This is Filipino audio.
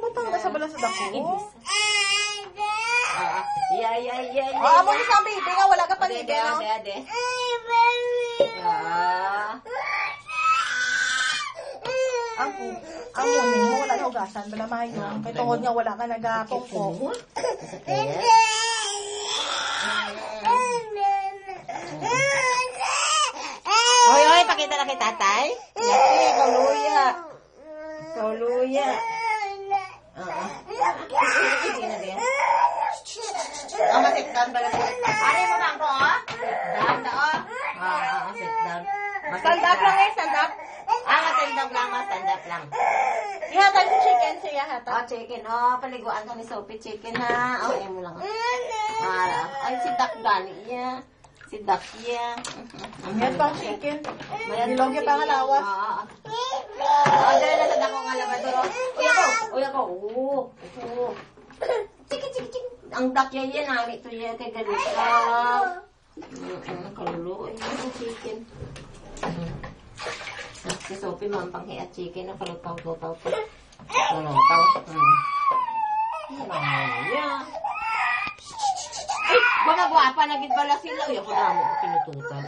matangga sa balasad ako. Yeah. Amo ni sa baby nga, wala ka paligid, no? Ade. Ang muni mo, wala na ugasan, bala mayong. Kaya tungod nga, wala ka nagapongko. Oy, pakita na kay tatay. Yaki, kauluya. Kauluya. Sige na din. Sit down ba lang? Ano mo bang ko, Sit down. Sit down. Stand up lang stand up. Stand up lang. Ihatag si chicken siya, hatag. Chicken. Paliguan ka ni Sophie, chicken ha. Ayaw mo lang. Ay, si Duck gani iya. Si Duck iya. Yan pang chicken. Nilog yung pangalawa. Dala na sa dako nga labador. Uy ako. Chiki. Ang duck yan, hari to yan kay ganito. Kalulo. Ay, chicken. Si Sophie mampanghi at chicken na palutaw-lutaw ko. Ay, mga guwapa na gid bala sila. Uy, ako damo pinututan.